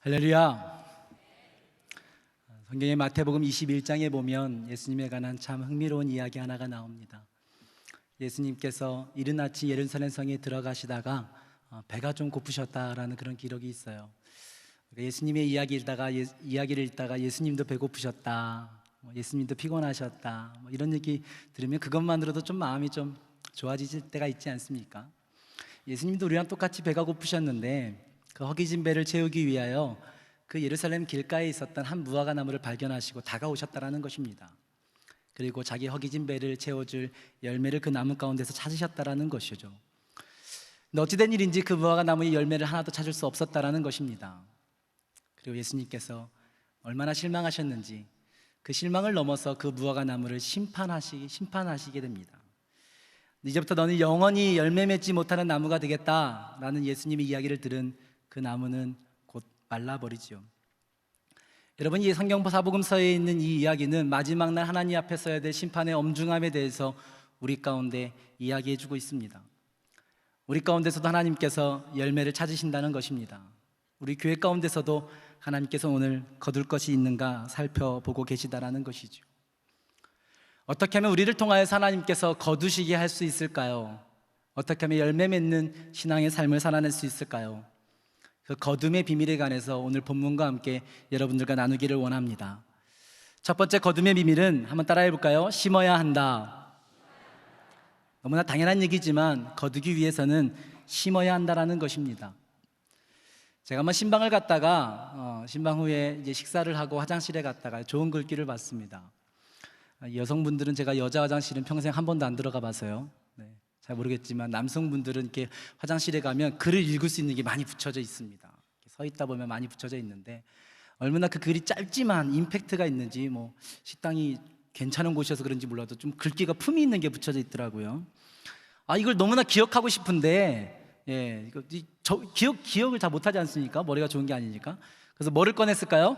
할렐루야. 성경의 마태복음 21장에 보면 예수님에 관한 참 흥미로운 이야기 하나가 나옵니다. 예수님께서 이른 아침 예루살렘 성에 들어가시다가 배가 좀 고프셨다라는 그런 기록이 있어요. 예수님의 이야기를 읽다가 예수님도 배고프셨다, 예수님도 피곤하셨다, 이런 얘기 들으면 그것만으로도 좀 마음이 좀 좋아지실 때가 있지 않습니까? 예수님도 우리랑 똑같이 배가 고프셨는데 그 허기진 배를 채우기 위하여 그 예루살렘 길가에 있었던 한 무화과 나무를 발견하시고 다가오셨다라는 것입니다. 그리고 자기 허기진 배를 채워줄 열매를 그 나무 가운데서 찾으셨다라는 것이죠. 근데 어찌된 일인지 그 무화과 나무의 열매를 하나도 찾을 수 없었다라는 것입니다. 그리고 예수님께서 얼마나 실망하셨는지 그 실망을 넘어서 그 무화과 나무를 심판하시게 됩니다. 이제부터 너는 영원히 열매 맺지 못하는 나무가 되겠다라는 예수님의 이야기를 들은 그 나무는 곧 말라버리죠. 여러분, 이 성경 사복음서에 있는 이 이야기는 마지막 날 하나님 앞에 서야 될 심판의 엄중함에 대해서 우리 가운데 이야기해주고 있습니다. 우리 가운데서도 하나님께서 열매를 찾으신다는 것입니다. 우리 교회 가운데서도 하나님께서 오늘 거둘 것이 있는가 살펴보고 계시다라는 것이죠. 어떻게 하면 우리를 통하여서 하나님께서 거두시게 할 수 있을까요? 어떻게 하면 열매 맺는 신앙의 삶을 살아낼 수 있을까요? 그 거둠의 비밀에 관해서 오늘 본문과 함께 여러분들과 나누기를 원합니다. 첫 번째 거둠의 비밀은 한번 따라해 볼까요? 심어야 한다. 너무나 당연한 얘기지만 거두기 위해서는 심어야 한다라는 것입니다. 제가 한번 신방을 갔다가 신방 후에 이제 식사를 하고 화장실에 갔다가 좋은 글귀를 봤습니다. 여성분들은 제가 여자 화장실은 평생 한 번도 안 들어가 봐서요. 잘 모르겠지만 남성분들은 이렇게 화장실에 가면 글을 읽을 수 있는 게 많이 붙여져 있습니다. 서 있다 보면 많이 붙여져 있는데 얼마나 그 글이 짧지만 임팩트가 있는지 식당이 괜찮은 곳이어서 그런지 몰라도 좀 글귀가 품이 있는 게 붙여져 있더라고요. 이걸 너무나 기억하고 싶은데 기억을 다 못하지 않습니까? 머리가 좋은 게 아니니까. 그래서 뭐를 꺼냈을까요?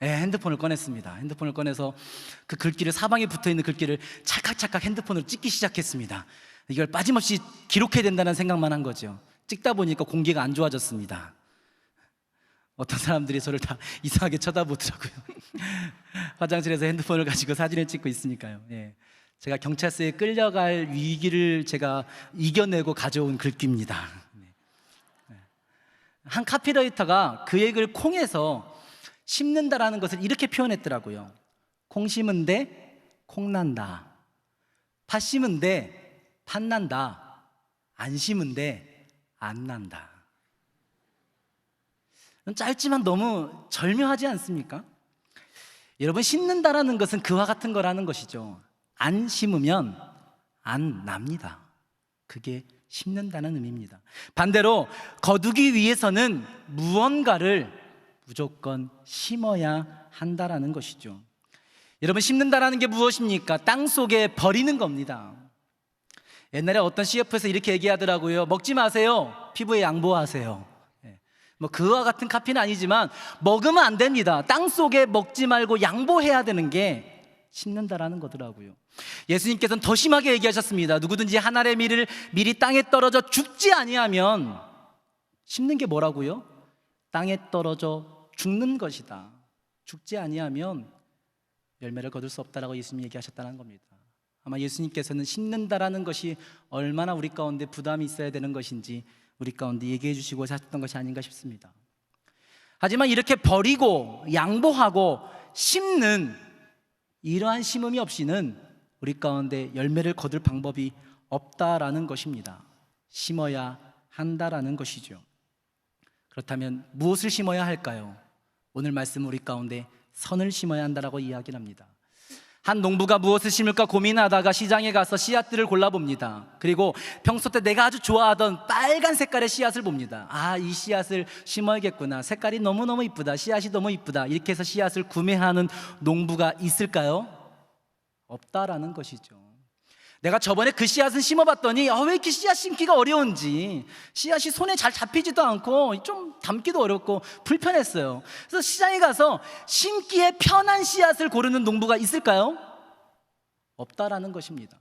핸드폰을 꺼냈습니다. 핸드폰을 꺼내서 그 글귀를 사방에 붙어있는 글귀를 찰칵찰칵 핸드폰으로 찍기 시작했습니다. 이걸 빠짐없이 기록해야 된다는 생각만 한 거죠. 찍다 보니까 공기가 안 좋아졌습니다. 어떤 사람들이 저를 다 이상하게 쳐다보더라고요. 화장실에서 핸드폰을 가지고 사진을 찍고 있으니까요. 제가 경찰서에 끌려갈 위기를 제가 이겨내고 가져온 글귀입니다. 한 카피라이터가 그 얘기를 콩에서 심는다라는 것을 이렇게 표현했더라고요. 콩 심은데 콩 난다. 팥 심은데 팥 난다. 안 심은데 안 난다. 짧지만 너무 절묘하지 않습니까? 여러분, 심는다라는 것은 그와 같은 거라는 것이죠. 안 심으면 안 납니다. 그게 심는다는 의미입니다. 반대로 거두기 위해서는 무언가를 무조건 심어야 한다라는 것이죠. 여러분, 심는다라는 게 무엇입니까? 땅 속에 버리는 겁니다. 옛날에 어떤 CF에서 이렇게 얘기하더라고요. 먹지 마세요. 피부에 양보하세요. 그와 같은 카피는 아니지만 먹으면 안 됩니다. 땅 속에 먹지 말고 양보해야 되는 게 심는다라는 거더라고요. 예수님께서는 더 심하게 얘기하셨습니다. 누구든지 한 알의 밀을 밀이 땅에 떨어져 죽지 아니하면 심는 게 뭐라고요? 땅에 떨어져 죽는 것이다. 죽지 아니하면 열매를 거둘 수 없다라고 예수님이 얘기하셨다는 겁니다. 아마 예수님께서는 심는다라는 것이 얼마나 우리 가운데 부담이 있어야 되는 것인지 우리 가운데 얘기해 주시고 하셨던 것이 아닌가 싶습니다. 하지만 이렇게 버리고 양보하고 심는 이러한 심음이 없이는 우리 가운데 열매를 거둘 방법이 없다라는 것입니다. 심어야 한다라는 것이죠. 그렇다면 무엇을 심어야 할까요? 오늘 말씀은 우리 가운데 선을 심어야 한다라고 이야기를 합니다. 한 농부가 무엇을 심을까 고민하다가 시장에 가서 씨앗들을 골라봅니다. 그리고 평소 때 내가 아주 좋아하던 빨간 색깔의 씨앗을 봅니다. 이 씨앗을 심어야겠구나. 색깔이 너무너무 이쁘다. 씨앗이 너무 이쁘다. 이렇게 해서 씨앗을 구매하는 농부가 있을까요? 없다라는 것이죠. 내가 저번에 그 씨앗은 심어봤더니 왜 이렇게 씨앗 심기가 어려운지, 씨앗이 손에 잘 잡히지도 않고 좀 담기도 어렵고 불편했어요. 그래서 시장에 가서 심기에 편한 씨앗을 고르는 농부가 있을까요? 없다라는 것입니다.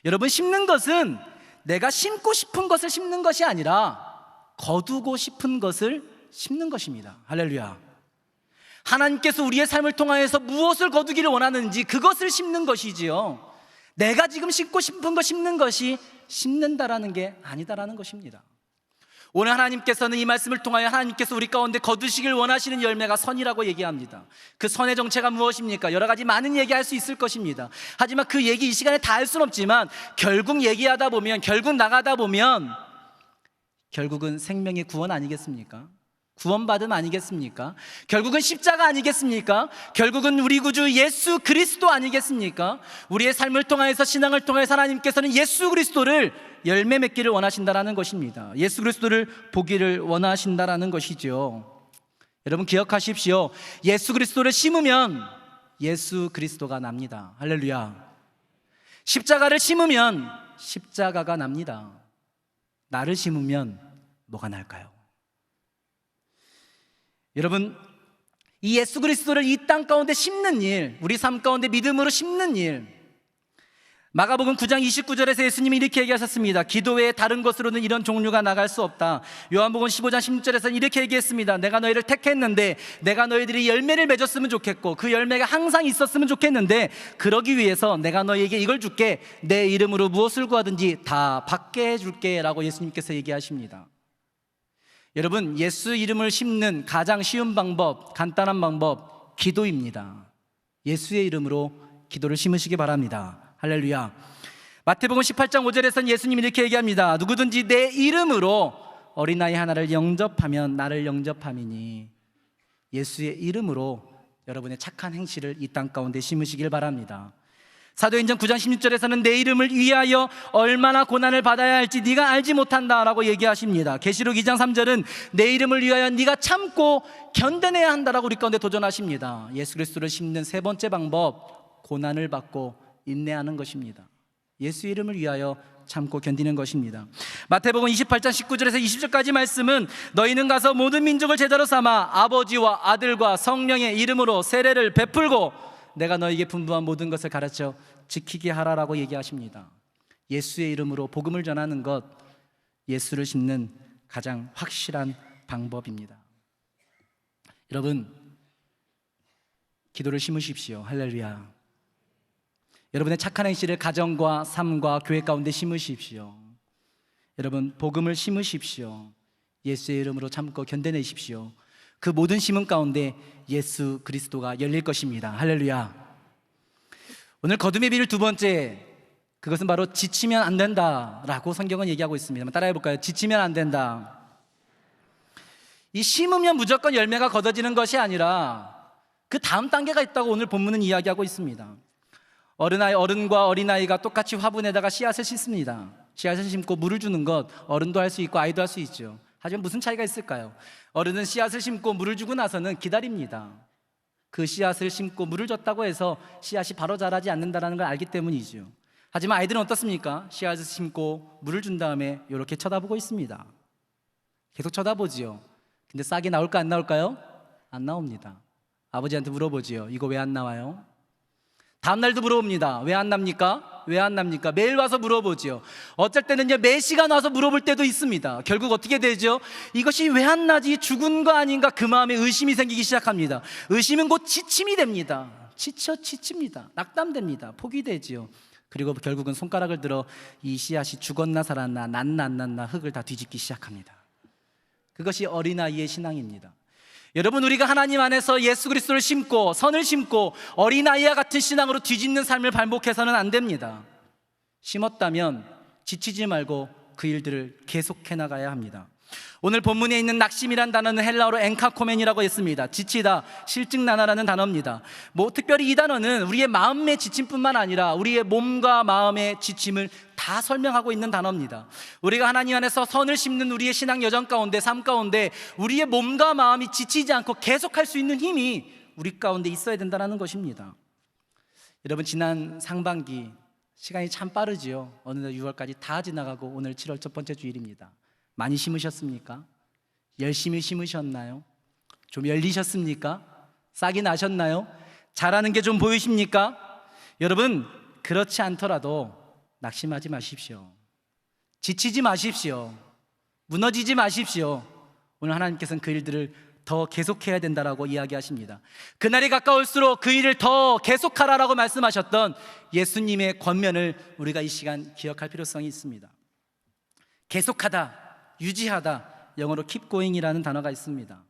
여러분, 심는 것은 내가 심고 싶은 것을 심는 것이 아니라 거두고 싶은 것을 심는 것입니다. 할렐루야. 하나님께서 우리의 삶을 통하여서 무엇을 거두기를 원하는지 그것을 심는 것이지요, 내가 지금 심고 싶은 거 심는 것이 심는다라는 게 아니다라는 것입니다. 오늘 하나님께서는 이 말씀을 통하여 하나님께서 우리 가운데 거두시길 원하시는 열매가 선이라고 얘기합니다. 그 선의 정체가 무엇입니까? 여러 가지 많은 얘기할 수 있을 것입니다. 하지만 그 얘기 이 시간에 다 할 수는 없지만 결국 얘기하다 보면, 결국 나가다 보면 결국은 생명의 구원 아니겠습니까? 구원받음 아니겠습니까? 결국은 십자가 아니겠습니까? 결국은 우리 구주 예수 그리스도 아니겠습니까? 우리의 삶을 통하여서, 신앙을 통해서 하나님께서는 예수 그리스도를 열매 맺기를 원하신다라는 것입니다. 예수 그리스도를 보기를 원하신다라는 것이죠. 여러분 기억하십시오. 예수 그리스도를 심으면 예수 그리스도가 납니다. 할렐루야. 십자가를 심으면 십자가가 납니다. 나를 심으면 뭐가 날까요? 여러분, 이 예수 그리스도를 이 땅 가운데 심는 일, 우리 삶 가운데 믿음으로 심는 일, 마가복음 9장 29절에서 예수님이 이렇게 얘기하셨습니다. 기도 외에 다른 것으로는 이런 종류가 나갈 수 없다. 요한복음 15장 16절에서는 이렇게 얘기했습니다. 내가 너희를 택했는데 내가 너희들이 열매를 맺었으면 좋겠고 그 열매가 항상 있었으면 좋겠는데, 그러기 위해서 내가 너희에게 이걸 줄게, 내 이름으로 무엇을 구하든지 다 받게 해줄게 라고 예수님께서 얘기하십니다. 여러분, 예수 이름을 심는 가장 쉬운 방법, 간단한 방법, 기도입니다. 예수의 이름으로 기도를 심으시기 바랍니다. 할렐루야. 마태복음 18장 5절에서는 예수님이 이렇게 얘기합니다. 누구든지 내 이름으로 어린아이 하나를 영접하면 나를 영접함이니. 예수의 이름으로 여러분의 착한 행실을 이 땅 가운데 심으시길 바랍니다. 사도행전 9장 16절에서는 내 이름을 위하여 얼마나 고난을 받아야 할지 네가 알지 못한다라고 얘기하십니다. 계시록 2장 3절은 내 이름을 위하여 네가 참고 견뎌내야 한다라고 우리 가운데 도전하십니다. 예수 그리스도를 심는 세 번째 방법, 고난을 받고 인내하는 것입니다. 예수 이름을 위하여 참고 견디는 것입니다. 마태복음 28장 19절에서 20절까지 말씀은 너희는 가서 모든 민족을 제자로 삼아 아버지와 아들과 성령의 이름으로 세례를 베풀고 내가 너에게 분부한 모든 것을 가르쳐 지키게 하라라고 얘기하십니다. 예수의 이름으로 복음을 전하는 것, 예수를 심는 가장 확실한 방법입니다. 여러분, 기도를 심으십시오. 할렐루야. 여러분의 착한 행실을 가정과 삶과 교회 가운데 심으십시오. 여러분, 복음을 심으십시오. 예수의 이름으로 참고 견뎌내십시오. 그 모든 심음 가운데 예수 그리스도가 열릴 것입니다. 할렐루야. 오늘 거둠의 비밀 두 번째, 그것은 바로 지치면 안 된다라고 성경은 얘기하고 있습니다. 한번 따라해 볼까요? 지치면 안 된다. 이 심으면 무조건 열매가 거둬지는 것이 아니라 그 다음 단계가 있다고 오늘 본문은 이야기하고 있습니다. 어른과 어린아이가 똑같이 화분에다가 씨앗을 심습니다. 씨앗을 심고 물을 주는 것, 어른도 할 수 있고 아이도 할 수 있죠. 하지만 무슨 차이가 있을까요? 어른은 씨앗을 심고 물을 주고 나서는 기다립니다. 그 씨앗을 심고 물을 줬다고 해서 씨앗이 바로 자라지 않는다는 걸 알기 때문이죠. 하지만 아이들은 어떻습니까? 씨앗을 심고 물을 준 다음에 이렇게 쳐다보고 있습니다. 계속 쳐다보지요. 근데 싹이 나올까 안 나올까요? 안 나옵니다. 아버지한테 물어보지요. 이거 왜 안 나와요? 다음날도 물어봅니다. 왜 안 납니까? 왜 안 납니까? 매일 와서 물어보죠. 어쩔 때는요, 매 시간 와서 물어볼 때도 있습니다. 결국 어떻게 되죠? 이것이 왜 안 나지? 죽은 거 아닌가? 그 마음에 의심이 생기기 시작합니다. 의심은 곧 지침이 됩니다. 지칩니다. 낙담됩니다. 포기되지요. 그리고 결국은 손가락을 들어 이 씨앗이 죽었나 살았나, 났나 안 났나 흙을 다 뒤집기 시작합니다. 그것이 어린아이의 신앙입니다. 여러분, 우리가 하나님 안에서 예수 그리스도를 심고 선을 심고 어린아이와 같은 신앙으로 뒤집는 삶을 반복해서는 안 됩니다. 심었다면 지치지 말고 그 일들을 계속해 나가야 합니다. 오늘 본문에 있는 낙심이란 단어는 헬라어로 엔카코멘이라고 했습니다. 지치다, 실증나다라는 단어입니다. 특별히 이 단어는 우리의 마음의 지침뿐만 아니라 우리의 몸과 마음의 지침을 다 설명하고 있는 단어입니다. 우리가 하나님 안에서 선을 심는 우리의 신앙 여정 가운데, 삶 가운데 우리의 몸과 마음이 지치지 않고 계속할 수 있는 힘이 우리 가운데 있어야 된다는 것입니다. 여러분, 지난 상반기 시간이 참 빠르지요. 어느덧 6월까지 다 지나가고 오늘 7월 첫 번째 주일입니다. 많이 심으셨습니까? 열심히 심으셨나요? 좀 열리셨습니까? 싹이 나셨나요? 자라는 게 좀 보이십니까? 여러분, 그렇지 않더라도 낙심하지 마십시오. 지치지 마십시오. 무너지지 마십시오. 오늘 하나님께서는 그 일들을 더 계속해야 된다라고 이야기하십니다. 그날이 가까울수록 그 일을 더 계속하라라고 말씀하셨던 예수님의 권면을 우리가 이 시간 기억할 필요성이 있습니다. 계속하다, 유지하다, 영어로 keep going이라는 단어가 있습니다.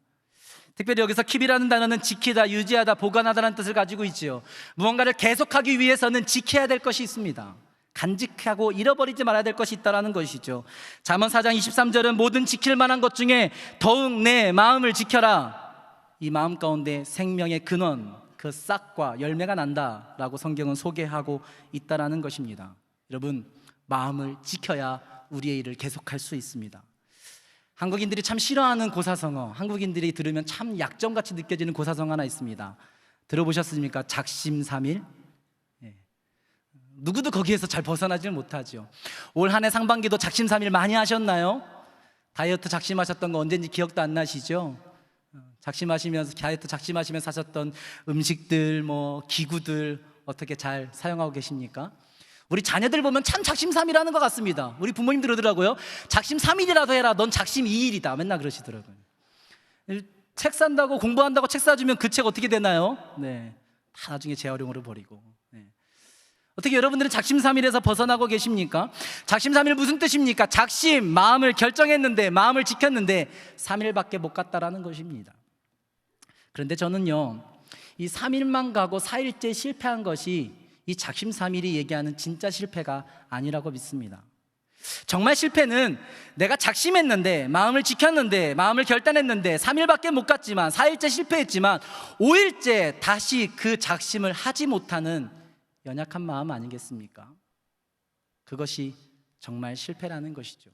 특별히 여기서 keep이라는 단어는 지키다, 유지하다, 보관하다라는 뜻을 가지고 있지요. 무언가를 계속하기 위해서는 지켜야 될 것이 있습니다. 간직하고 잃어버리지 말아야 될 것이 있다는 것이죠. 잠언 4장 23절은 모든 지킬 만한 것 중에 더욱 내 마음을 지켜라. 이 마음 가운데 생명의 근원, 그 싹과 열매가 난다라고 성경은 소개하고 있다는 것입니다. 여러분, 마음을 지켜야 우리의 일을 계속할 수 있습니다. 한국인들이 참 싫어하는 고사성어, 한국인들이 들으면 참 약점같이 느껴지는 고사성어 하나 있습니다. 들어보셨습니까? 작심삼일. 누구도 거기에서 잘 벗어나질 못하죠. 올 한 해 상반기도 작심삼일 많이 하셨나요? 다이어트 작심하셨던 거 언제인지 기억도 안 나시죠? 작심하시면서, 다이어트 작심하시면서 사셨던 음식들, 기구들 어떻게 잘 사용하고 계십니까? 우리 자녀들 보면 참 작심삼일하는 것 같습니다. 우리 부모님들 그러더라고요. 작심삼일이라도 해라. 넌 작심이일이다. 맨날 그러시더라고요. 책 산다고, 공부한다고 책 사주면 그 책 어떻게 되나요? 네, 다 나중에 재활용으로 버리고. 어떻게 여러분들은 작심삼일에서 벗어나고 계십니까? 작심삼일 무슨 뜻입니까? 작심, 마음을 결정했는데, 마음을 지켰는데 3일밖에 못 갔다라는 것입니다. 그런데 저는요, 이 3일만 가고 4일째 실패한 것이 이 작심삼일이 얘기하는 진짜 실패가 아니라고 믿습니다. 정말 실패는 내가 작심했는데, 마음을 지켰는데, 마음을 결단했는데 3일밖에 못 갔지만, 4일째 실패했지만 5일째 다시 그 작심을 하지 못하는 연약한 마음 아니겠습니까? 그것이 정말 실패라는 것이죠.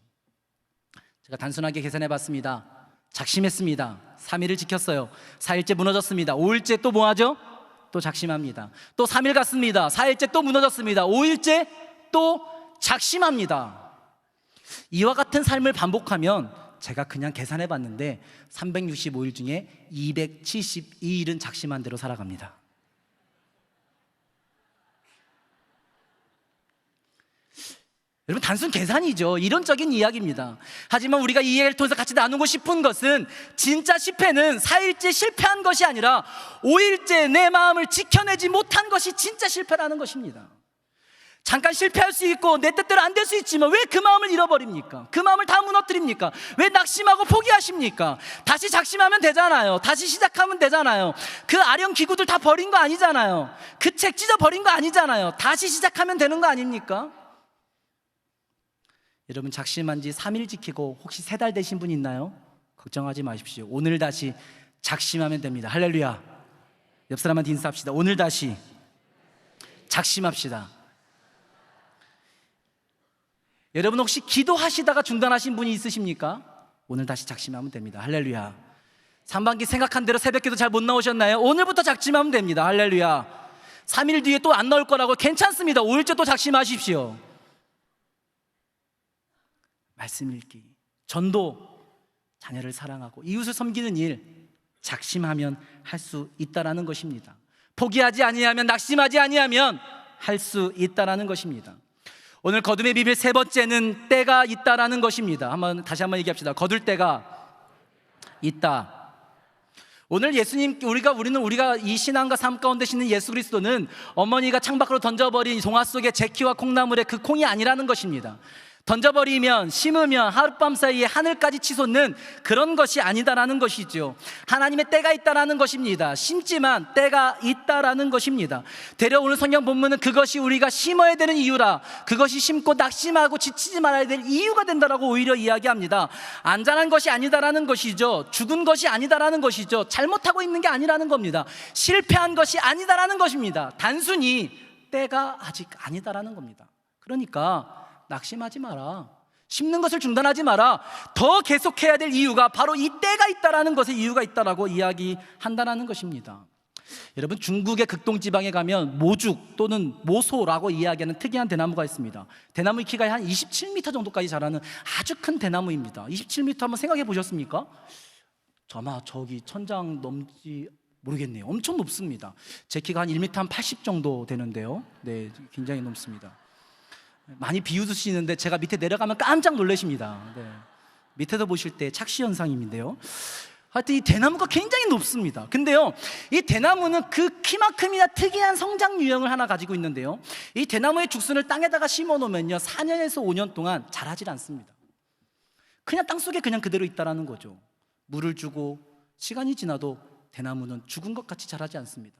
제가 단순하게 계산해 봤습니다. 작심했습니다. 3일을 지켰어요. 4일째 무너졌습니다. 5일째 또 뭐하죠? 또 작심합니다. 또 3일 갔습니다. 4일째 또 무너졌습니다. 5일째 또 작심합니다. 이와 같은 삶을 반복하면 제가 그냥 계산해 봤는데 365일 중에 272일은 작심한 대로 살아갑니다. 여러분, 단순 계산이죠. 이론적인 이야기입니다. 하지만 우리가 이 이야기를 통해서 같이 나누고 싶은 것은, 진짜 실패는 4일째 실패한 것이 아니라 5일째 내 마음을 지켜내지 못한 것이 진짜 실패라는 것입니다. 잠깐 실패할 수 있고 내 뜻대로 안 될 수 있지만 왜 그 마음을 잃어버립니까? 그 마음을 다 무너뜨립니까? 왜 낙심하고 포기하십니까? 다시 작심하면 되잖아요. 다시 시작하면 되잖아요. 그 아령 기구들 다 버린 거 아니잖아요. 그 책 찢어 버린 거 아니잖아요. 다시 시작하면 되는 거 아닙니까? 여러분, 작심한 지 3일 지키고 혹시 3달 되신 분 있나요? 걱정하지 마십시오. 오늘 다시 작심하면 됩니다. 할렐루야. 옆 사람한테 인사합시다. 오늘 다시 작심합시다. 여러분, 혹시 기도하시다가 중단하신 분이 있으십니까? 오늘 다시 작심하면 됩니다. 할렐루야. 상반기 생각한 대로 새벽기도 잘 못 나오셨나요? 오늘부터 작심하면 됩니다. 할렐루야. 3일 뒤에 또 안 나올 거라고 괜찮습니다. 5일째 또 작심하십시오. 말씀 읽기, 전도, 자녀를 사랑하고 이웃을 섬기는 일, 작심하면 할 수 있다라는 것입니다. 포기하지 아니하면, 낙심하지 아니하면 할 수 있다라는 것입니다. 오늘 거둠의 비밀 세 번째는 때가 있다라는 것입니다. 다시 한번 얘기합시다. 거둘 때가 있다. 오늘 예수님, 우리가 이 신앙과 삶 가운데 신는 예수 그리스도는 어머니가 창밖으로 던져버린 동화 속의 제키와 콩나물의 그 콩이 아니라는 것입니다. 던져버리면, 심으면 하룻밤 사이에 하늘까지 치솟는 그런 것이 아니다라는 것이죠. 하나님의 때가 있다라는 것입니다. 심지만 때가 있다라는 것입니다. 되려 오늘 성경 본문은 그것이 우리가 심어야 되는 이유라, 그것이 심고 낙심하고 지치지 말아야 될 이유가 된다라고 오히려 이야기합니다. 안전한 것이 아니다라는 것이죠. 죽은 것이 아니다라는 것이죠. 잘못하고 있는 게 아니라는 겁니다. 실패한 것이 아니다라는 것입니다. 단순히 때가 아직 아니다라는 겁니다. 그러니까 낙심하지 마라. 심는 것을 중단하지 마라. 더 계속해야 될 이유가 바로 이 때가 있다라는 것에 이유가 있다라고 이야기한다는 것입니다. 여러분, 중국의 극동지방에 가면 모죽 또는 모소라고 이야기하는 특이한 대나무가 있습니다. 대나무 키가 한 27m 정도까지 자라는 아주 큰 대나무입니다. 27m 한번 생각해 보셨습니까? 아마 저기 천장 넘지 모르겠네요. 엄청 높습니다. 제 키가 한 1m 한 80 정도 되는데요. 네, 굉장히 높습니다. 많이 비웃으시는데 제가 밑에 내려가면 깜짝 놀라십니다. 네. 밑에서 보실 때 착시 현상인데요. 하여튼 이 대나무가 굉장히 높습니다. 근데요, 이 대나무는 그 키만큼이나 특이한 성장 유형을 하나 가지고 있는데요, 이 대나무의 죽순을 땅에다가 심어 놓으면요 4년에서 5년 동안 자라질 않습니다. 그냥 땅속에 그냥 그대로 있다라는 거죠. 물을 주고 시간이 지나도 대나무는 죽은 것 같이 자라지 않습니다.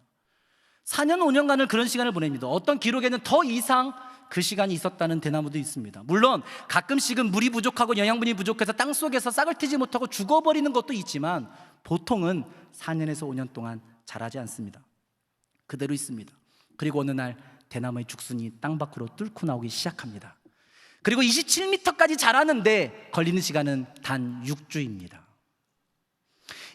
4년 5년간을 그런 시간을 보냅니다. 어떤 기록에는 더 이상 그 시간이 있었다는 대나무도 있습니다. 물론 가끔씩은 물이 부족하고 영양분이 부족해서 땅속에서 싹을 트지 못하고 죽어버리는 것도 있지만 보통은 4년에서 5년 동안 자라지 않습니다. 그대로 있습니다. 그리고 어느 날 대나무의 죽순이 땅 밖으로 뚫고 나오기 시작합니다. 그리고 27m까지 자라는데 걸리는 시간은 단 6주입니다.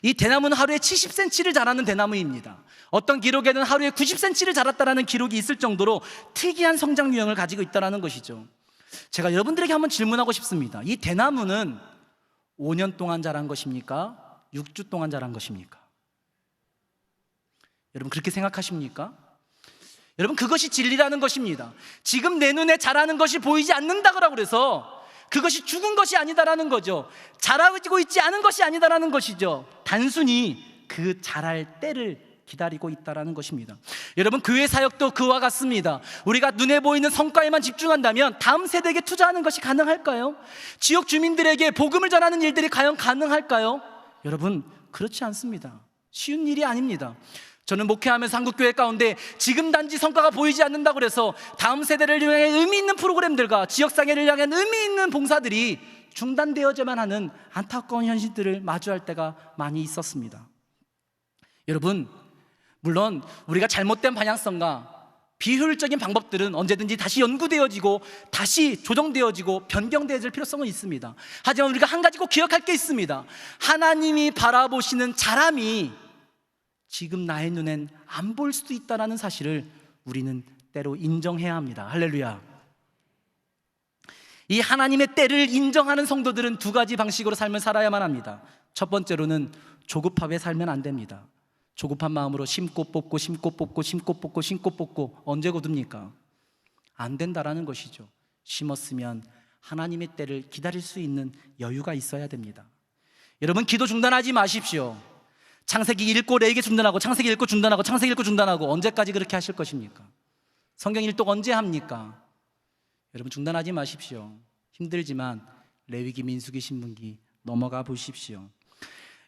이 대나무는 하루에 70cm를 자라는 대나무입니다. 어떤 기록에는 하루에 90cm를 자랐다는 기록이 있을 정도로 특이한 성장 유형을 가지고 있다는 것이죠. 제가 여러분들에게 한번 질문하고 싶습니다. 이 대나무는 5년 동안 자란 것입니까? 6주 동안 자란 것입니까? 여러분 그렇게 생각하십니까? 여러분 그것이 진리라는 것입니다. 지금 내 눈에 자라는 것이 보이지 않는다고 그래서 그것이 죽은 것이 아니다라는 거죠. 자라고 있지 않은 것이 아니다라는 것이죠. 단순히 그 자랄 때를 기다리고 있다라는 것입니다. 여러분 교회 사역도 그와 같습니다. 우리가 눈에 보이는 성과에만 집중한다면 다음 세대에게 투자하는 것이 가능할까요? 지역 주민들에게 복음을 전하는 일들이 과연 가능할까요? 여러분 그렇지 않습니다. 쉬운 일이 아닙니다. 저는 목회하면서 한국교회 가운데 지금 단지 성과가 보이지 않는다고 그래서 다음 세대를 향해 의미 있는 프로그램들과 지역사회를 향한 의미 있는 봉사들이 중단되어야만 하는 안타까운 현실들을 마주할 때가 많이 있었습니다. 여러분 물론 우리가 잘못된 방향성과 비효율적인 방법들은 언제든지 다시 연구되어지고 다시 조정되어지고 변경되어질 필요성은 있습니다. 하지만 우리가 한 가지 꼭 기억할 게 있습니다. 하나님이 바라보시는 자람이 지금 나의 눈엔 안 보일 수도 있다는 사실을 우리는 때로 인정해야 합니다. 할렐루야. 이 하나님의 때를 인정하는 성도들은 두 가지 방식으로 삶을 살아야만 합니다. 첫 번째로는 조급하게 살면 안 됩니다. 조급한 마음으로 심고 뽑고 심고 뽑고 심고 뽑고 심고 뽑고 언제 거둡니까? 안 된다라는 것이죠. 심었으면 하나님의 때를 기다릴 수 있는 여유가 있어야 됩니다. 여러분 기도 중단하지 마십시오. 창세기 읽고 레위기 중단하고 창세기 읽고 중단하고 창세기 읽고 중단하고 언제까지 그렇게 하실 것입니까? 성경 일독 언제 합니까? 여러분 중단하지 마십시오. 힘들지만 레위기, 민수기, 신문기 넘어가 보십시오.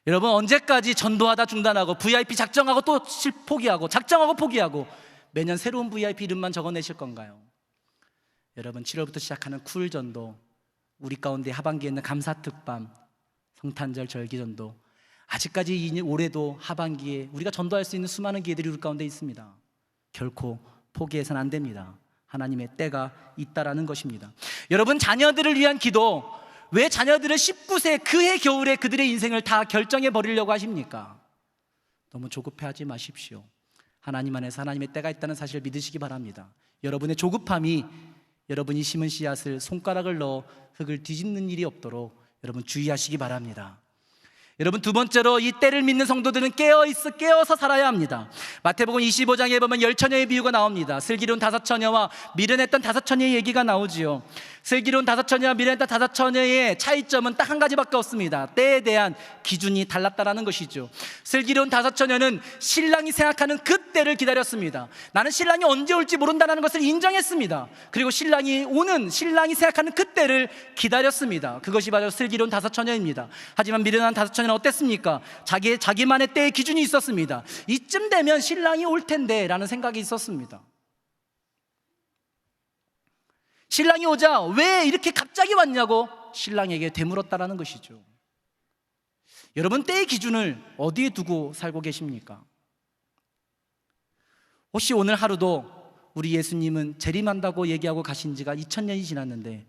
여러분 언제까지 전도하다 중단하고 VIP 작정하고 또 포기하고 작정하고 포기하고 매년 새로운 VIP 이름만 적어내실 건가요? 여러분 7월부터 시작하는 쿨 전도, 우리 가운데 하반기에 있는 감사특밤, 성탄절 절기전도, 아직까지 올해도 하반기에 우리가 전도할 수 있는 수많은 기회들이 우리 가운데 있습니다. 결코 포기해서는 안 됩니다. 하나님의 때가 있다라는 것입니다. 여러분 자녀들을 위한 기도, 왜 자녀들을 19세 그해 겨울에 그들의 인생을 다 결정해 버리려고 하십니까? 너무 조급해하지 마십시오. 하나님 안에서 하나님의 때가 있다는 사실을 믿으시기 바랍니다. 여러분의 조급함이 여러분이 심은 씨앗을 손가락을 넣어 흙을 뒤집는 일이 없도록 여러분 주의하시기 바랍니다. 여러분 두 번째로 이 때를 믿는 성도들은 깨어서 살아야 합니다. 마태복음 25장에 보면 10처녀의 비유가 나옵니다. 슬기로운 5처녀와 미련했던 5처녀의 얘기가 나오지요. 슬기로운 5처녀와 미련했던 5처녀의 차이점은 딱 한 가지밖에 없습니다. 때에 대한 기준이 달랐다라는 것이죠. 슬기로운 5처녀는 신랑이 생각하는 그 때를 기다렸습니다. 나는 신랑이 언제 올지 모른다는 것을 인정했습니다. 그리고 신랑이 생각하는 그 때를 기다렸습니다. 그것이 바로 슬기로운 5처녀입니다. 하지만 미련한 5처녀는 어땠습니까? 자기만의 때의 기준이 있었습니다. 이쯤 되면 신랑이 올 텐데 라는 생각이 있었습니다. 신랑이 오자 왜 이렇게 갑자기 왔냐고 신랑에게 되물었다라는 것이죠. 여러분 때의 기준을 어디에 두고 살고 계십니까? 혹시 오늘 하루도 우리 예수님은 재림한다고 얘기하고 가신 지가 2000년이 지났는데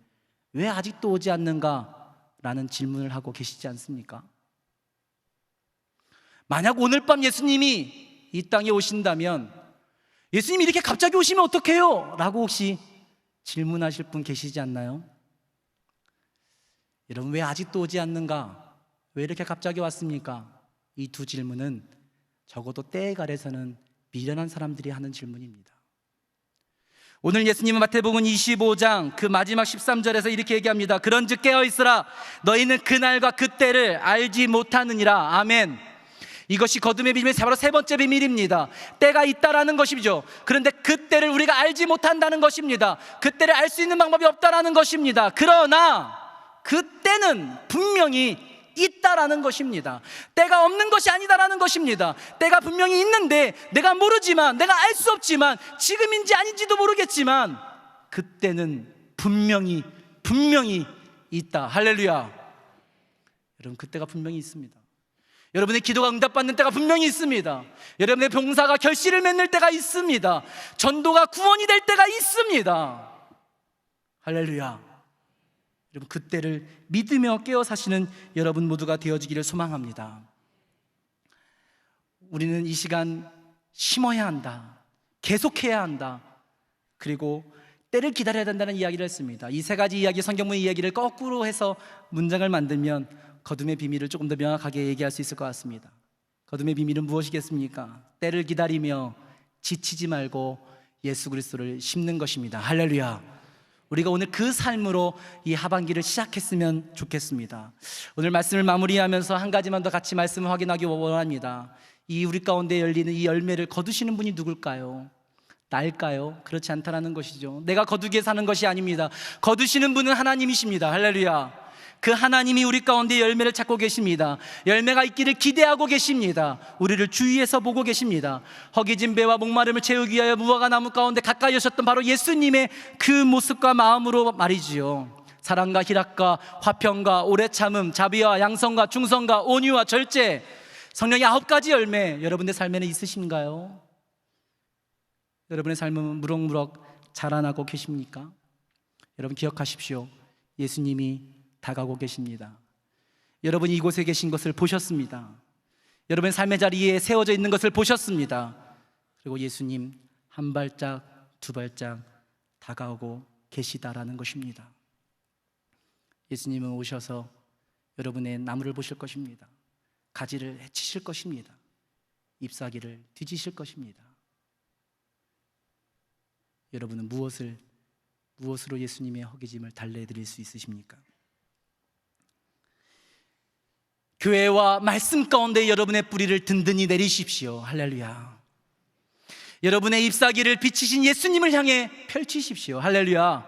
왜 아직도 오지 않는가? 라는 질문을 하고 계시지 않습니까? 만약 오늘 밤 예수님이 이 땅에 오신다면 예수님이 이렇게 갑자기 오시면 어떡해요? 라고 혹시 질문하실 분 계시지 않나요? 여러분 왜 아직도 오지 않는가? 왜 이렇게 갑자기 왔습니까? 이 두 질문은 적어도 때에 가려서는 미련한 사람들이 하는 질문입니다. 오늘 예수님은 마태복음 25장 그 마지막 13절에서 이렇게 얘기합니다. 그런즉 깨어있으라. 너희는 그날과 그때를 알지 못하느니라. 아멘. 이것이 거듭의 비밀의 바로 세 번째 비밀입니다. 때가 있다라는 것이죠. 그런데 그때를 우리가 알지 못한다는 것입니다. 그때를 알 수 있는 방법이 없다라는 것입니다. 그러나 그때는 분명히 있다라는 것입니다. 때가 없는 것이 아니다라는 것입니다. 때가 분명히 있는데 내가 모르지만, 내가 알 수 없지만, 지금인지 아닌지도 모르겠지만 그때는 분명히 있다. 할렐루야. 여러분, 그때가 분명히 있습니다. 여러분의 기도가 응답받는 때가 분명히 있습니다. 여러분의 봉사가 결실을 맺는 때가 있습니다. 전도가 구원이 될 때가 있습니다. 할렐루야. 여러분, 그때를 믿으며 깨어 사시는 여러분 모두가 되어지기를 소망합니다. 우리는 이 시간 심어야 한다, 계속해야 한다, 그리고 때를 기다려야 된다는 이야기를 했습니다. 이 세 가지 이야기, 성경문 이야기를 거꾸로 해서 문장을 만들면 거듭의 비밀을 조금 더 명확하게 얘기할 수 있을 것 같습니다. 거듭의 비밀은 무엇이겠습니까? 때를 기다리며 지치지 말고 예수 그리스도를 심는 것입니다. 할렐루야. 우리가 오늘 그 삶으로 이 하반기를 시작했으면 좋겠습니다. 오늘 말씀을 마무리하면서 한 가지만 더 같이 말씀을 확인하기 원합니다. 이 우리 가운데 열리는 이 열매를 거두시는 분이 누굴까요? 나일까요? 그렇지 않다라는 것이죠. 내가 거두기에 사는 것이 아닙니다. 거두시는 분은 하나님이십니다. 할렐루야. 그 하나님이 우리 가운데 열매를 찾고 계십니다. 열매가 있기를 기대하고 계십니다. 우리를 주위에서 보고 계십니다. 허기진 배와 목마름을 채우기 위하여 무화과 나무 가운데 가까이 오셨던 바로 예수님의 그 모습과 마음으로 말이지요. 사랑과 희락과 화평과 오래 참음, 자비와 양성과 충성과 온유와 절제, 성령의 9가지 열매, 여러분의 삶에는 있으신가요? 여러분의 삶은 무럭무럭 자라나고 계십니까? 여러분 기억하십시오. 예수님이 다가오고 계십니다. 여러분이 이곳에 계신 것을 보셨습니다. 여러분의 삶의 자리에 세워져 있는 것을 보셨습니다. 그리고 예수님 한 발짝 두 발짝 다가오고 계시다라는 것입니다. 예수님은 오셔서 여러분의 나무를 보실 것입니다. 가지를 해치실 것입니다. 잎사귀를 뒤지실 것입니다. 여러분은 무엇으로 예수님의 허기짐을 달래드릴 수 있으십니까? 교회와 말씀 가운데 여러분의 뿌리를 든든히 내리십시오. 할렐루야. 여러분의 잎사귀를 비치신 예수님을 향해 펼치십시오. 할렐루야.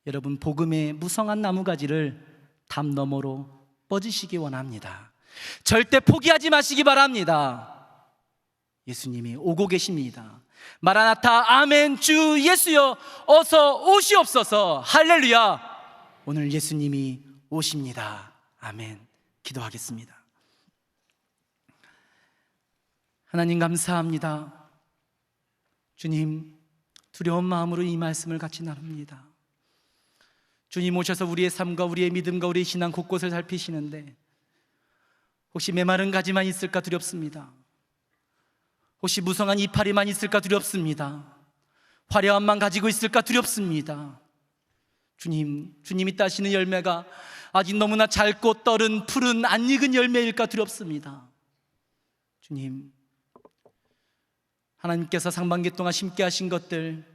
여러분 복음의 무성한 나무가지를 담 너머로 뻗으시기 원합니다. 절대 포기하지 마시기 바랍니다. 예수님이 오고 계십니다. 마라나타, 아멘, 주 예수여 어서 오시옵소서. 할렐루야. 오늘 예수님이 오십니다. 아멘. 기도하겠습니다. 하나님 감사합니다. 주님, 두려운 마음으로 이 말씀을 같이 나눕니다. 주님 오셔서 우리의 삶과 우리의 믿음과 우리의 신앙 곳곳을 살피시는데 혹시 메마른 가지만 있을까 두렵습니다. 혹시 무성한 이파리만 있을까 두렵습니다. 화려함만 가지고 있을까 두렵습니다. 주님이 따시는 열매가 아직 너무나 짧고 떨은 푸른 안 익은 열매일까 두렵습니다. 주님, 하나님께서 상반기 동안 심게 하신 것들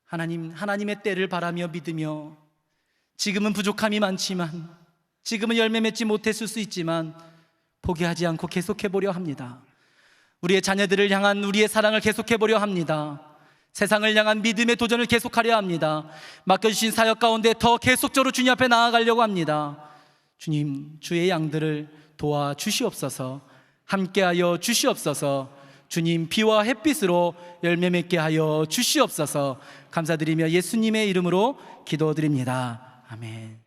하나님의 때를 바라며 믿으며 지금은 부족함이 많지만, 지금은 열매 맺지 못했을 수 있지만 포기하지 않고 계속해 보려 합니다. 우리의 자녀들을 향한 우리의 사랑을 계속해 보려 합니다. 세상을 향한 믿음의 도전을 계속하려 합니다. 맡겨주신 사역 가운데 더 계속적으로 주님 앞에 나아가려고 합니다. 주님, 주의 양들을 도와주시옵소서. 함께하여 주시옵소서. 주님, 비와 햇빛으로 열매 맺게 하여 주시옵소서. 감사드리며 예수님의 이름으로 기도드립니다. 아멘.